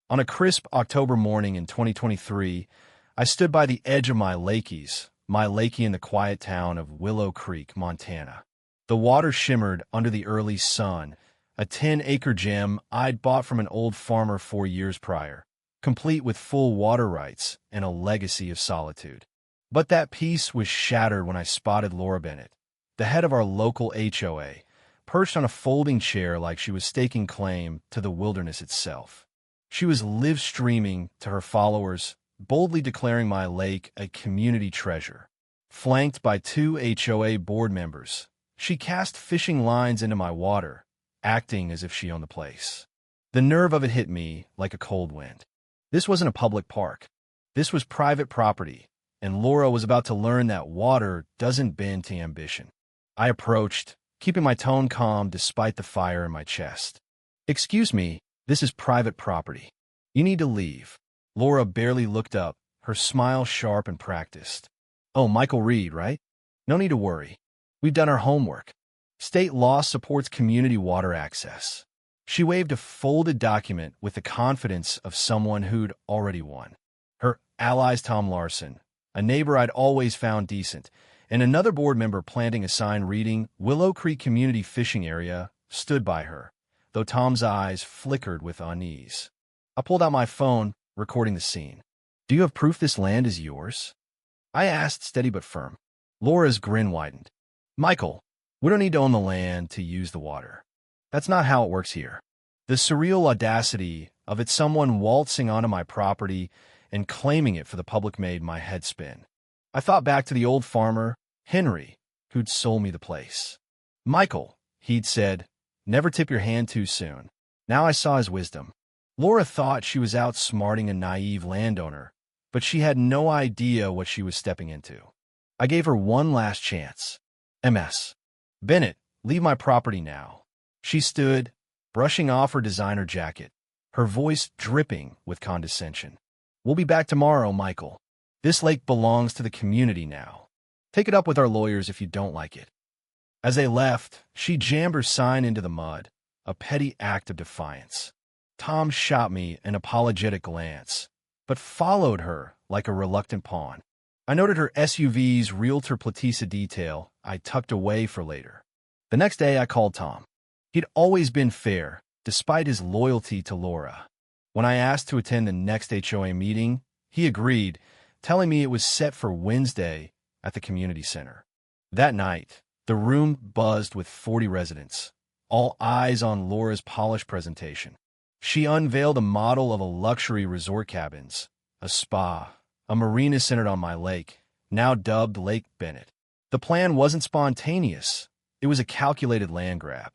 On a crisp October morning in 2023, I stood by the edge of my lakey in the quiet town of Willow Creek, Montana. The water shimmered under the early sun, a 10-acre gem I'd bought from an old farmer 4 years prior, complete with full water rights and a legacy of solitude. But that peace was shattered when I spotted Laura Bennett, the head of our local HOA, perched on a folding chair like she was staking claim to the wilderness itself. She was live streaming to her followers, boldly declaring my lake a community treasure. Flanked by 2 HOA board members, she cast fishing lines into my water, acting as if she owned the place. The nerve of it hit me like a cold wind. This wasn't a public park. This was private property, and Laura was about to learn that water doesn't bend to ambition. I approached, keeping my tone calm despite the fire in my chest. "Excuse me, this is private property. You need to leave." Laura barely looked up, her smile sharp and practiced. "Oh, Michael Reed, right? No need to worry. We've done our homework. State law supports community water access." She waved a folded document with the confidence of someone who'd already won. Her allies Tom Larson, a neighbor I'd always found decent, and another board member planting a sign reading Willow Creek Community Fishing Area, stood by her, though Tom's eyes flickered with unease. I pulled out my phone, recording the scene. "Do you have proof this land is yours?" I asked, steady but firm. Laura's grin widened. "Michael, we don't need to own the land to use the water. That's not how it works here." The surreal audacity of it, someone waltzing onto my property and claiming it for the public, made my head spin. I thought back to the old farmer, Henry, who'd sold me the place. "Michael," he'd said, "never tip your hand too soon." Now I saw his wisdom. Laura thought she was outsmarting a naive landowner, but she had no idea what she was stepping into. I gave her one last chance. "Ms. Bennett, leave my property now." She stood, brushing off her designer jacket, her voice dripping with condescension. "We'll be back tomorrow, Michael. This lake belongs to the community now. Take it up with our lawyers if you don't like it." As they left, she jammed her sign into the mud, a petty act of defiance. Tom shot me an apologetic glance, but followed her like a reluctant pawn. I noted her SUV's Realtor Platisa detail I tucked away for later. The next day I called Tom. He'd always been fair, despite his loyalty to Laura. When I asked to attend the next HOA meeting, he agreed, telling me it was set for Wednesday at the community center. That night, the room buzzed with 40 residents, all eyes on Laura's polished presentation. She unveiled a model of a luxury resort cabins, a spa, a marina centered on my lake, now dubbed Lake Bennett. The plan wasn't spontaneous. It was a calculated land grab.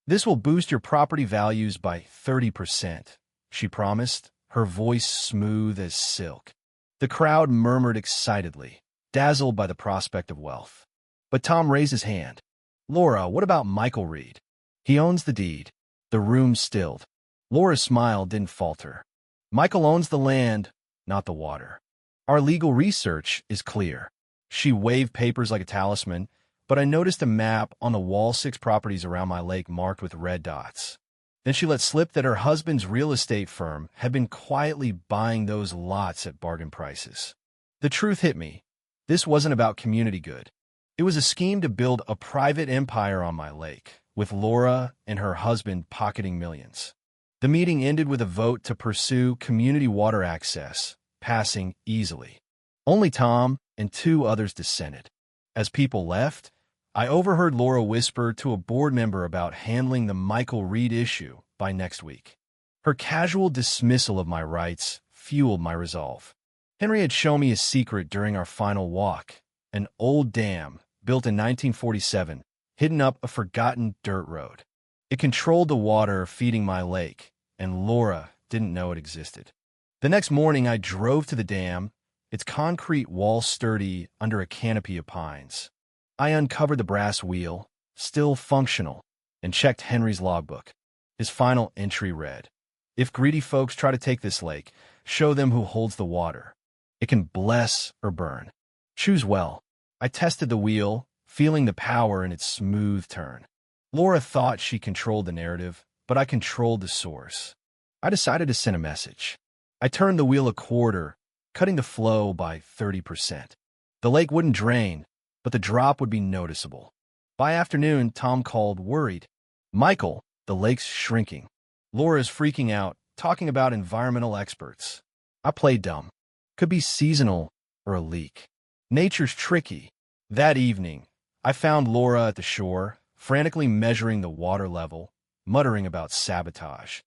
"This will boost your property values by 30%, she promised, her voice smooth as silk. The crowd murmured excitedly, dazzled by the prospect of wealth. But Tom raised his hand. "Laura, what about Michael Reed? He owns the deed." The room stilled. Laura's smile didn't falter. "Michael owns the land, not the water. Our legal research is clear." She waved papers like a talisman, but I noticed a map on the wall, 6 properties around my lake marked with red dots. Then she let slip that her husband's real estate firm had been quietly buying those lots at bargain prices. The truth hit me. This wasn't about community good. It was a scheme to build a private empire on my lake, with Laura and her husband pocketing millions. The meeting ended with a vote to pursue community water access, passing easily. Only Tom and 2 others dissented. As people left, I overheard Laura whisper to a board member about handling the Michael Reed issue by next week. Her casual dismissal of my rights fueled my resolve. Henry had shown me a secret during our final walk, an old dam built in 1947, hidden up a forgotten dirt road. It controlled the water feeding my lake, and Laura didn't know it existed. The next morning, I drove to the dam, its concrete wall sturdy under a canopy of pines. I uncovered the brass wheel, still functional, and checked Henry's logbook. His final entry read, "If greedy folks try to take this lake, show them who holds the water. It can bless or burn. Choose well." I tested the wheel, feeling the power in its smooth turn. Laura thought she controlled the narrative, but I controlled the source. I decided to send a message. I turned the wheel a quarter, cutting the flow by 30%. The lake wouldn't drain, but the drop would be noticeable. By afternoon, Tom called, worried. Michael, the lake's shrinking. Laura's freaking out, talking about environmental experts. I played dumb. Could be seasonal or a leak. Nature's tricky. That evening, I found Laura at the shore, frantically measuring the water level, muttering about sabotage.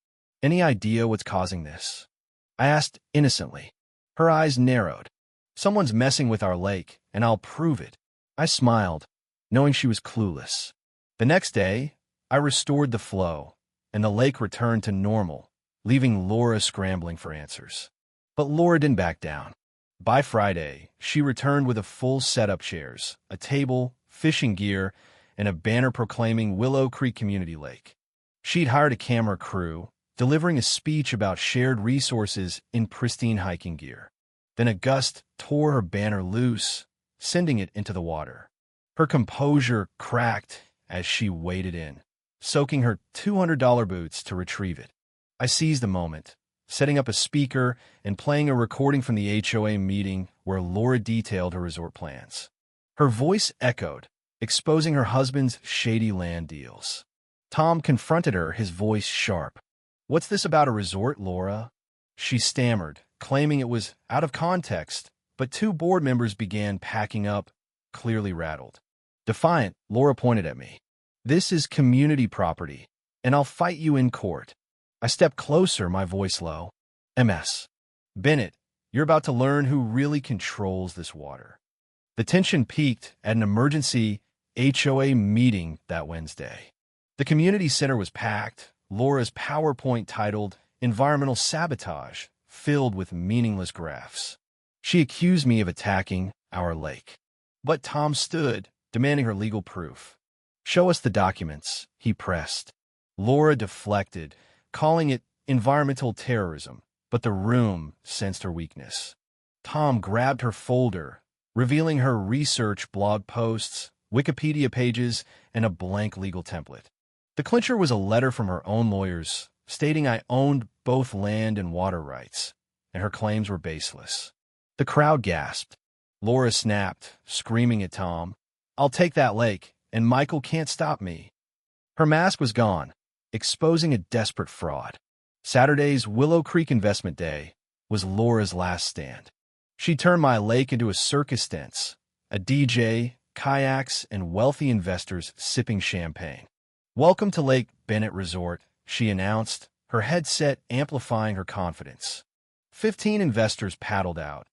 Any idea what's causing this? I asked innocently. Her eyes narrowed. Someone's messing with our lake, and I'll prove it. I smiled, knowing she was clueless. The next day, I restored the flow, and the lake returned to normal, leaving Laura scrambling for answers. But Laura didn't back down. By Friday, she returned with a full set of chairs, a table, fishing gear, and a banner proclaiming Willow Creek Community Lake. She'd hired a camera crew, delivering a speech about shared resources in pristine hiking gear. Then a gust tore her banner loose, sending it into the water. Her composure cracked as she waded in, soaking her $200 boots to retrieve it. I seized the moment, setting up a speaker and playing a recording from the HOA meeting where Laura detailed her resort plans. Her voice echoed, exposing her husband's shady land deals. Tom confronted her, his voice sharp. What's this about a resort, Laura? She stammered, claiming it was out of context, but two board members began packing up, clearly rattled. Defiant, Laura pointed at me. This is community property, and I'll fight you in court. I stepped closer, my voice low. MS. Bennett, you're about to learn who really controls this water. The tension peaked at an emergency HOA meeting that Wednesday. The community center was packed, Laura's PowerPoint titled Environmental Sabotage, filled with meaningless graphs. She accused me of attacking our lake. But Tom stood, demanding her legal proof. Show us the documents, he pressed. Laura deflected, calling it environmental terrorism, but the room sensed her weakness. Tom grabbed her folder, revealing her research blog posts, Wikipedia pages, and a blank legal template. The clincher was a letter from her own lawyers, stating I owned both land and water rights, and her claims were baseless. The crowd gasped. Laura snapped, screaming at Tom, I'll take that lake, and Michael can't stop me. Her mask was gone, exposing a desperate fraud. Saturday's Willow Creek Investment Day was Laura's last stand. She turned my lake into a circus dance, a DJ, kayaks, and wealthy investors sipping champagne. Welcome to Lake Bennett Resort, she announced, her headset amplifying her confidence. 15 investors paddled out,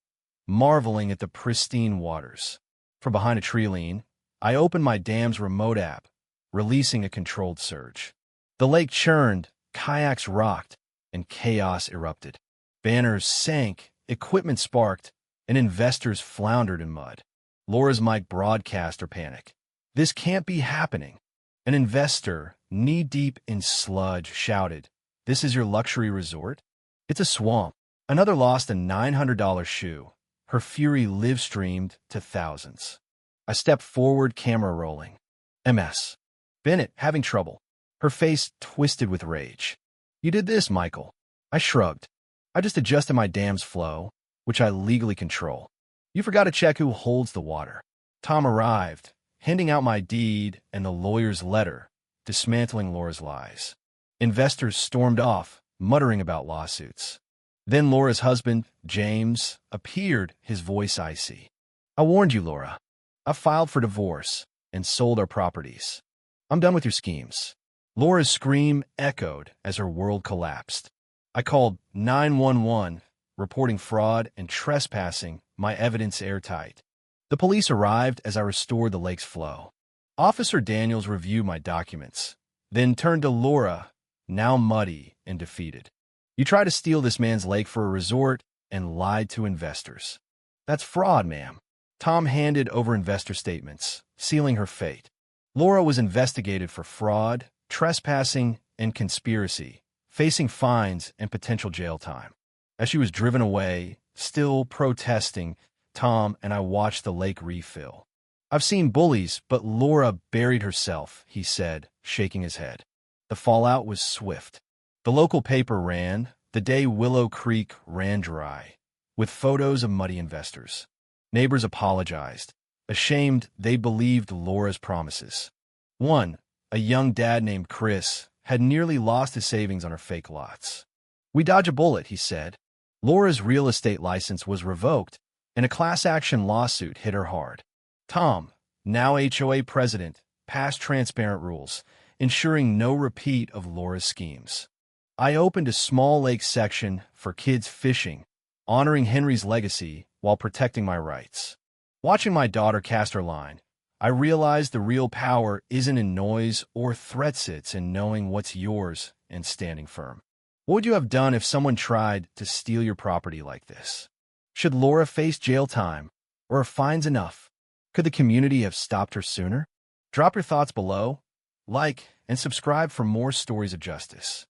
marveling at the pristine waters. From behind a tree lean, I opened my dam's remote app, releasing a controlled surge. The lake churned, kayaks rocked, and chaos erupted. Banners sank, equipment sparked, and investors floundered in mud. Laura's mic broadcast her panic. This can't be happening. An investor, knee-deep in sludge, shouted, This is your luxury resort? It's a swamp. Another lost a $900 shoe. Her fury live-streamed to thousands. I stepped forward, camera rolling. MS. Bennett, having trouble. Her face twisted with rage. You did this, Michael. I shrugged. I just adjusted my dam's flow, which I legally control. You forgot to check who holds the water. Tom arrived, handing out my deed and the lawyer's letter, dismantling Laura's lies. Investors stormed off, muttering about lawsuits. Then Laura's husband, James, appeared, his voice icy. I warned you, Laura. I filed for divorce and sold our properties. I'm done with your schemes. Laura's scream echoed as her world collapsed. I called 911, reporting fraud and trespassing, my evidence airtight. The police arrived as I restored the lake's flow. Officer Daniels reviewed my documents, then turned to Laura, now muddy and defeated. You tried to steal this man's lake for a resort and lied to investors. That's fraud, ma'am. Tom handed over investor statements, sealing her fate. Laura was investigated for fraud, trespassing, and conspiracy, facing fines and potential jail time. As she was driven away, still protesting, Tom and I watched the lake refill. I've seen bullies, but Laura buried herself, he said, shaking his head. The fallout was swift. The local paper ran, the day Willow Creek ran dry, with photos of muddy investors. Neighbors apologized, ashamed they believed Laura's promises. One, a young dad named Chris, had nearly lost his savings on her fake lots. "We dodge a bullet," he said. Laura's real estate license was revoked, and a class-action lawsuit hit her hard. Tom, now HOA president, passed transparent rules, ensuring no repeat of Laura's schemes. I opened a small lake section for kids fishing, honoring Henry's legacy while protecting my rights. Watching my daughter cast her line, I realized the real power isn't in noise or threats, it's in knowing what's yours and standing firm. What would you have done if someone tried to steal your property like this? Should Laura face jail time, or are fines enough? Could the community have stopped her sooner? Drop your thoughts below, like, and subscribe for more stories of justice.